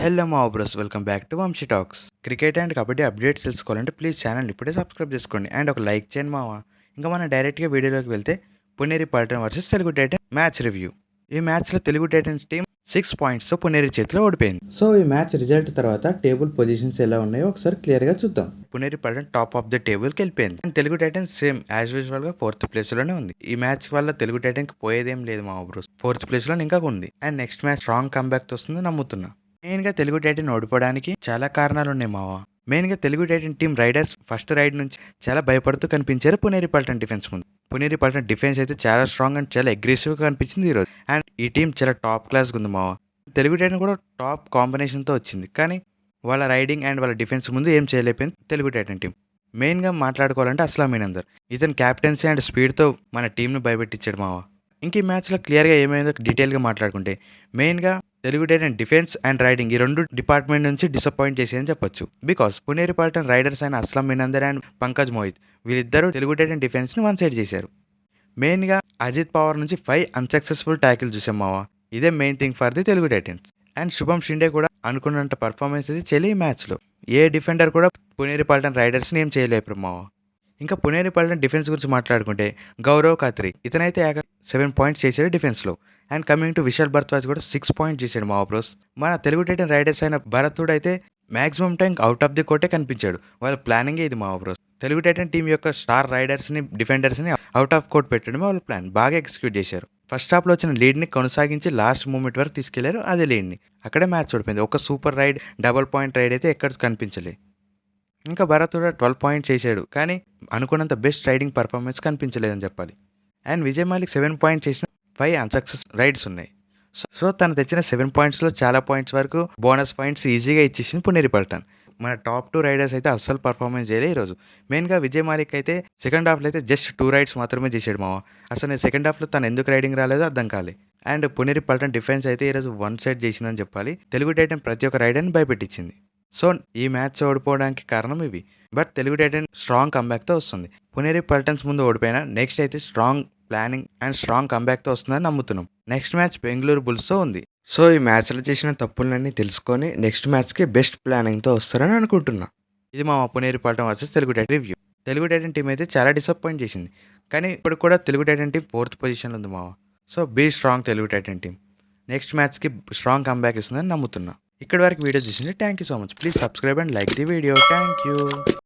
Hello మా bros, welcome back to Vamsi Talks. Cricket and kabaddi updates తెలుసుకోవాలంటే please channel ఇప్పుడే subscribe చేసుకోండి అండ్ ఒక లైక్ చేయండి మావా. ఇంకా మనం డైరెక్ట్గా వీడియోలోకి వెళ్తే Puneri Paltan versus Telugu Titan match review. ఈ మ్యాచ్లో తెలుగు టైటన్స్ టీం 6 పాయింట్స్తో పునేరి చేతిలో ఓడిపోయింది. సో ఈ మ్యాచ్ రిజల్ట్ తర్వాత టేబుల్ పొజిషన్స్ ఎలా ఉన్నాయో ఒకసారి క్లియర్గా చూద్దాం. Puneri Paltan top of the టేబుల్కి వెళ్ళిపోయింది and Telugu Titans same as యూజువల్గా 4th ప్లేస్లోనే ఉంది. ఈ మ్యాచ్ వల్ల తెలుగు టైటన్కి పోయేదేం లేదు మా బ్రోస్, 4th ప్లేస్లో ఇంకా ఉంది అండ్ నెక్స్ట్ మ్యాచ్ స్ట్రాంగ్ కంబ్యాక్తో వస్తుందని నమ్ముతున్నా. మెయిన్గా తెలుగు టైటన్ ఓడిపోవడానికి చాలా కారణాలు ఉన్నాయి మావా. మెయిన్గా Telugu Titan team raiders first raid నుంచి చాలా భయపడుతూ కనిపించారు పునేరి పల్టన్ డిఫెన్స్ ముందు. పునేరి పల్టన్ డిఫెన్స్ అయితే చాలా స్ట్రాంగ్ అండ్ చాలా అగ్రెసివ్గా కనిపించింది ఈరోజు అండ్ ఈ టీం చాలా టాప్ క్లాస్గా ఉంది మావా. తెలుగు టైటన్ కూడా టాప్ కాంబినేషన్తో వచ్చింది, కానీ వాళ్ళ రైడింగ్ అండ్ వాళ్ళ డిఫెన్స్ ముందు ఏం చేయలేకపోయింది తెలుగు టైటన్ టీం. మెయిన్గా మాట్లాడుకోవాలంటే అస్లామీన్ అందర్, ఇతను క్యాప్టెన్సీ అండ్ స్పీడ్తో మన టీంను భయపెట్టించాడు మావా. ఇంక ఈ మ్యాచ్లో క్లియర్గా ఏమైందో డీటెయిల్గా మాట్లాడుకుంటే మెయిన్గా Telugu Titan defence and riding ఈ రెండు డిపార్ట్మెంట్ నుంచి డిసప్పాయింట్ చేసేదని చెప్పొచ్చు. బికాస్ పునేరి పల్టన్ రైడర్స్ అయిన అస్లం మినందర్ అండ్ పంకజ్ మోహిత్ వీళ్ళిద్దరూ తెలుగు టైటన్ డిఫెన్స్ని వన్ సైడ్ చేశారు. మెయిన్గా అజిత్ పవార్ నుంచి 5 అన్సక్సెస్ఫుల్ ట్యాకిల్ చూసాం మావా. ఇదే main thing for the Telugu Titans. And శుభం షిండే కూడా అనుకున్నంత పర్ఫార్మెన్స్ అయితే చేయలే ఈ మ్యాచ్లో. ఏ డిఫెండర్ కూడా పునేరి పల్టన్ రైడర్స్ని ఏం చేయలేరు మావా. ఇంకా పునేరి పల్టన్ డిఫెన్స్ గురించి మాట్లాడుకుంటే గౌరవ్ ఖత్రి ఇతనైతే 7 పాయింట్స్ చేశాడు డిఫెన్స్లో. And coming to Vishal Bharadwaj కూడా 6 పాయింట్స్ చేశాడు మా బ్రోస్. మన తెలుగు టైటన్ రైడర్స్ అయిన భరతుడు అయితే maximum time out of the కోర్టే కనిపించాడు. వాళ్ళ ప్లానింగే ఇది మా బ్రోస్. తెలుగు టైటన్ టీం యొక్క స్టార్ రైడర్స్ని డిఫెండర్స్ని అవుట్ ఆఫ్ కోర్ట్ పెట్టడమే వాళ్ళ ప్లాన్. బాగా ఎగ్జిక్యూట్ చేశారు. ఫస్ట్ హాఫ్లో వచ్చిన లీడ్ని కొనసాగించి లాస్ట్ మూమెంట్ వరకు తీసుకెళ్లారు అదే లీడ్ని. అక్కడే మ్యాచ్ ఓడిపోయింది. ఒక super raid, double point raid అయితే ఎక్కడ కనిపించలేదు. ఇంకా భరత్ కూడా 12 పాయింట్స్ చేశాడు, కానీ అనుకున్నంత బెస్ట్ రైడింగ్ పర్ఫార్మెన్స్ కనిపించలేదని చెప్పాలి. అండ్ విజయ్ మాలిక్ 7 పాయింట్స్ చేసిన 5 అన్సక్సెస్ రైడ్స్ ఉన్నాయి. సో తను తెచ్చిన 7 పాయింట్స్లో చాలా పాయింట్స్ వరకు బోనస్ పాయింట్స్ ఈజీగా ఇచ్చేసింది పునేరి పల్టన్. మన టాప్ 2 రైడర్స్ అయితే అస్సలు పర్ఫార్మెన్స్ చేయలేదు ఈరోజు. మెయిన్గా విజయ్ మాలిక్ అయితే సెకండ్ హాఫ్లో అయితే జస్ట్ 2 రైడ్స్ మాత్రమే చేశాడు మావా. అసలు నేను సెకండ్ హాఫ్లో తను ఎందుకు రైడింగ్ రాలేదో అర్థం కాలేదు. అండ్ పునేరి పల్టన్ డిఫెన్స్ అయితే ఈరోజు వన్ సైడ్ చేసిందని చెప్పాలి. తెలుగు టైటన్ ప్రతి ఒక్క రైడర్ని భయపెట్టించింది. సో ఈ మ్యాచ్ ఓడిపోవడానికి కారణం ఇవి. బట్ తెలుగు టైటన్ స్ట్రాంగ్ కంబ్యాక్తో వస్తుంది. పునేరి పల్టన్స్ ముందు ఓడిపోయినా నెక్స్ట్ అయితే స్ట్రాంగ్ ప్లానింగ్ అండ్ స్ట్రాంగ్ కంబ్యాక్తో వస్తుందని నమ్ముతున్నాం. నెక్స్ట్ మ్యాచ్ బెంగళూరు బుల్స్తో ఉంది. సో ఈ మ్యాచ్లో చేసిన తప్పులన్నీ తెలుసుకొని నెక్స్ట్ మ్యాచ్కి బెస్ట్ ప్లానింగ్తో వస్తారని అనుకుంటున్నా. ఇది మా Puneri Paltan versus Telugu Titan review. Telugu Titan team అయితే చాలా డిసప్పాయింట్ చేసింది, కానీ ఇప్పుడు కూడా తెలుగు టైటన్ టీం 4th పొజిషన్లో ఉంది మావా. So be strong Telugu Titan team. Next మ్యాచ్కి స్ట్రాంగ్ కంబ్యాక్ ఇస్తుందని నమ్ముతున్నా. ఇక్కడి వరకు వీడియో చూసింది thank you so much. Please subscribe and like the video. Thank you.